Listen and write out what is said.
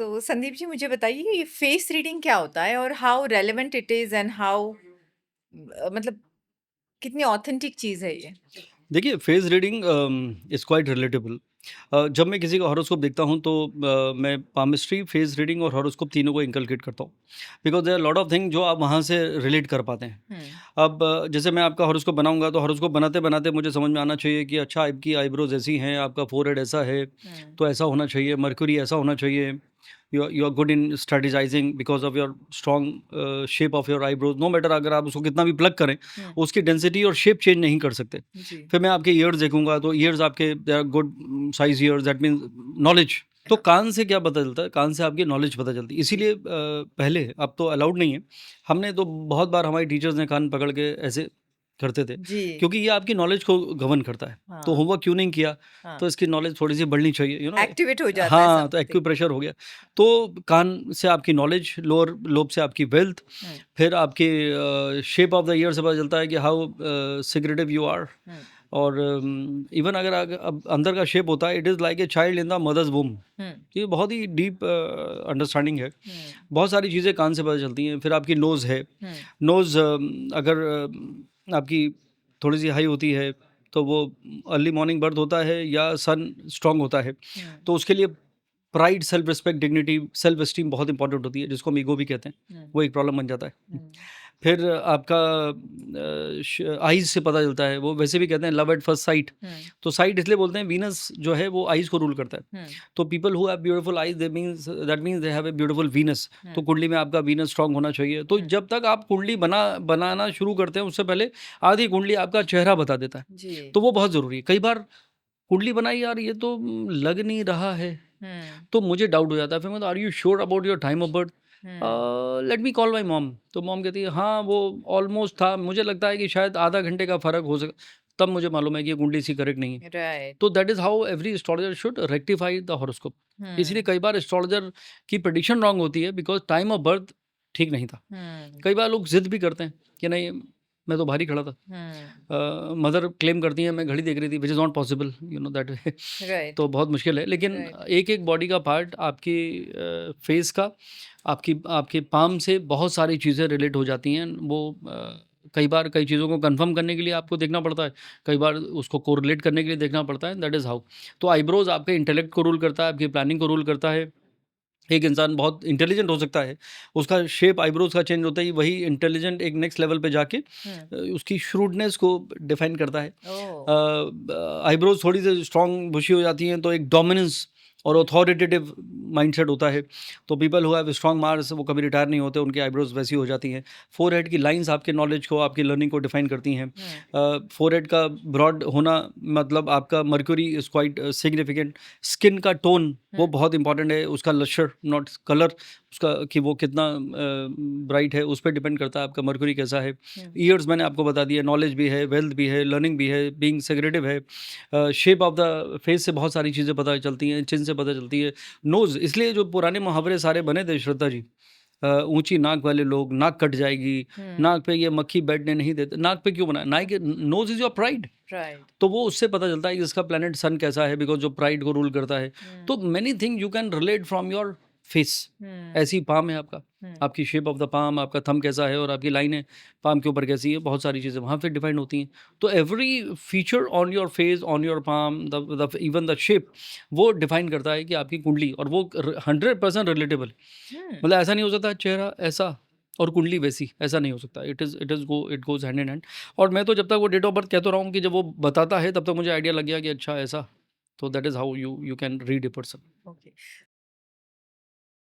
तो संदीप जी मुझे बताइए ये फेस रीडिंग क्या होता है और how relevant it is and how मतलब कितनी ऑथेंटिक चीज़ है ये? देखिए, face reading is quite relatable. जब मैं किसी का हॉरोस्कोप देखता हूँ तो मैं पामिस्ट्री, फेस रीडिंग और हॉरोस्कोप तीनों को इनकलकेट करता हूँ। Because there are lot of thing जो आप वहाँ से रिलेट कर पाते हैं। हुँ, अब जैसे मैं आपका हॉरोस्कोप बनाऊँगा तो हॉरोस्कोप बनाते-बनाते मुझे समझ में आना चाहिए कि अच्छा आपकी आईब्रोज़ ऐसी हैं, आपका फोरहेड ऐसा है, हुँ, तो ऐसा होना चाहिए, मर्क्यूरी ऐसा होना चाहिए। You are good in strategising because of your strong shape of your eyebrows. No matter अगर आप उसको कितना भी प्लग करें, हुँ, उसकी डेंसिटी और शेप चेंज नहीं कर सकते। जी। फिर मैं आपके ईयर्स देखूँगा तो ईयर्स आपके they are good size ears that means knowledge. तो हाँ, कान से क्या पता चलता है? कान से आपकी नॉलेज पता चलती है। इसीलिए पहले अब तो अलाउड नहीं है। हमने तो बहुत बार हमारी टीचर्स ने कान पकड़ के ऐसे करते थे, जी, क्योंकि ये आपकी नॉलेज को गवर्न करता है। तो हाँ, होमवर्क क्यों नहीं किया? हाँ, तो इसकी नॉलेज थोड़ी-सी बढ़नी चाहिए, यू नो। एक्टिवेट हो जाता है हाँ, तो समथिंग। एक्यूप्रेशर हो गया। तो कान से आपकी नॉलेज, लोअर लोब से आपकी वेल्थ, हुँ, फिर आपके शेप ऑफ द ईयर से पता चलता है कि हाउ सिक्रेटिव यू आर। हुँ, और इवन अगर अब अंदर का शेप होता है, it is like a child in the mother's womb. हुँ, ये बहुत ही डीप अंडरस्टैंडिंग है। हुँ, बहुत सारी चीज़ें कान से पता चलती हैं। फिर आपकी नोज़ है। हुँ, नोज़ अगर आपकी थोड़ी-सी हाई होती है, तो वो अर्ली मॉर्निंग बर्थ होता है या सन स्ट्रॉन्ग होता है, हुँ, तो उसके लिए pride, self respect, dignity, self esteem बहुत इंपॉर्टेंट होती है, जिसको हम ईगो भी कहते हैं। हुँ, वो एक प्रॉब्लम बन जाता है। हुँ, फिर आपका आईज़ से पता चलता है, वो वैसे भी कहते हैं लव एट फर्स्ट साइट। हुँ, तो साइट इसलिए बोलते हैं, वीनस जो है वो आईज़ को रूल करता है। हुँ, तो people who have beautiful eyes that means they have a beautiful Venus. हुँ, तो कुंडली में आपका वीनस स्ट्रॉन्ग होना चाहिए। तो हुँ, जब तक आप कुंडली बनाना शुरू करते हैं, उससे पहले आधी कुंडली आपका चेहरा बता देता है। जी, तो वो बहुत ज़रूरी है। कई बार कुंडली बनाई यार, ये तो लग नहीं रहा है, हुँ, तो मुझे डाउट हो जाता है। फिर मैं तो, are you sure about your time of birth? हुँ, let me call my mom. तो मॉम कहती है हाँ, वो ऑलमोस्ट था, मुझे लगता है कि शायद आधा घंटे का फ़र्क हो सक तब मुझे मालूम है कि ये कुंडली इसकी करेक्ट नहीं है। राइट, तो that is how every astrologer should rectify the horoscope. इसलिए हुँ, कई बार एस्ट्रोलॉजर की प्रेडिक्शन रॉन्ग होती है बिकॉज़ टाइम ऑफ बर्थ ठीक नहीं था। हुँ, कई बार लोग ज़िद भी करते हैं कि नहीं, मैं तो बाहर ही खड़ा था। हुँ, मदर क्लेम करती हैं मैं घड़ी देख रही थी, which is not possible, you know that way. Right, तो बहुत मुश्किल है। लेकिन राइट, एक-एक बॉडी का पार्ट आपकी फेस का, आपकी आपके पाम से बहुत सारी चीज़ें रिलेट हो जाती हैं। वो कई बार कई चीज़ों को कन्फर्म करने के लिए आपको देखना पड़ता है, कई बार उसको कोरिलेट करने के लिए देखना पड़ता है, दैट इज़ हाउ। तो आईब्रोज़ आपके इंटेलेक्ट को रूल करता है, आपकी प्लानिंग को रूल करता है। एक इंसान बहुत इंटेलिजेंट हो सकता है, उसका शेप आईब्रोज़ का चेंज होता ही वही इंटेलिजेंट एक नेक्स्ट लेवल पे जाके हुँ, उसकी श्रूडनेस को डिफाइन करता है। ओह! आईब्रोज़ थोड़ी-सी स्ट्रॉन्ग बुशी हो जाती हैं तो एक डोमिनेंस और अथॉरिटेटिव माइंडसेट होता है। तो people who have strong Mars वो कभी रिटायर नहीं होते, उनकी आईब्रोज़ वैसी हो जाती हैं। फोरहेड की लाइन्स आपके नॉलेज को, आपकी लर्निंग को डिफाइन करती हैं। हुँ, फोरहेड का ब्रॉड होना मतलब आपका mercury is quite significant. Skin का टोन वो हुँ, बहुत इंपॉर्टेंट है, उसका लश्यर नॉट कलर, उसका कि वो कितना ब्राइट है, उस पे डिपेंड करता है आपका मर्क्यूरी कैसा है। हुँ, ईयर्स मैंने आपको बता दिया, नॉलेज भी है, वेल्थ भी है, लर्निंग भी है, बीइंग सेक्रेटिव है। शेप ऑफ द फेस से बहुत सारी चीज़ें पता चलती हैं, चिन से पता चलती है। नोज़, इसलिए जो पुराने मुहावरे सारे बने थे श्रद्धा जी, ऊँची नाक वाले लोग, नाक कट जाएगी, हुँ, नाक पे ये मक्खी बैठने नहीं देते। नाक पे क्यों बनाया? नाक nose is your pride. Right, तो वो उससे पता चलता है कि इसका प्लैनेट सन कैसा है, बिकॉज़ जो प्राइड को रूल करता है। हुँ, तो many thing you can relate from your face. हुँ, ऐसी पाम है आपका, हुँ, आपकी शेप ऑफ द पाम, आपका थंब कैसा है और आपकी लाइनें पाम के ऊपर कैसी है, बहुत सारी चीज़ें वहाँ पे डिफाइन होती हैं। तो every feature on your face, on your palm, the even the shape, वो डिफाइन करता है कि आपकी कुंडली, और वो 100% रिलेटेबल। हुँ, मतलब ऐसा नहीं हो सकता चेहरा ऐसा और कुंडली वैसी, ऐसा नहीं हो सकता। It goes hand in hand. और मैं तो जब तक वो डेट ऑफ बर्थ कह तो रहा हूँ कि जब वो बताता है तब तक मुझे आइडिया लग गया कि अच्छा ऐसा। तो that is how you can read a person. Okay.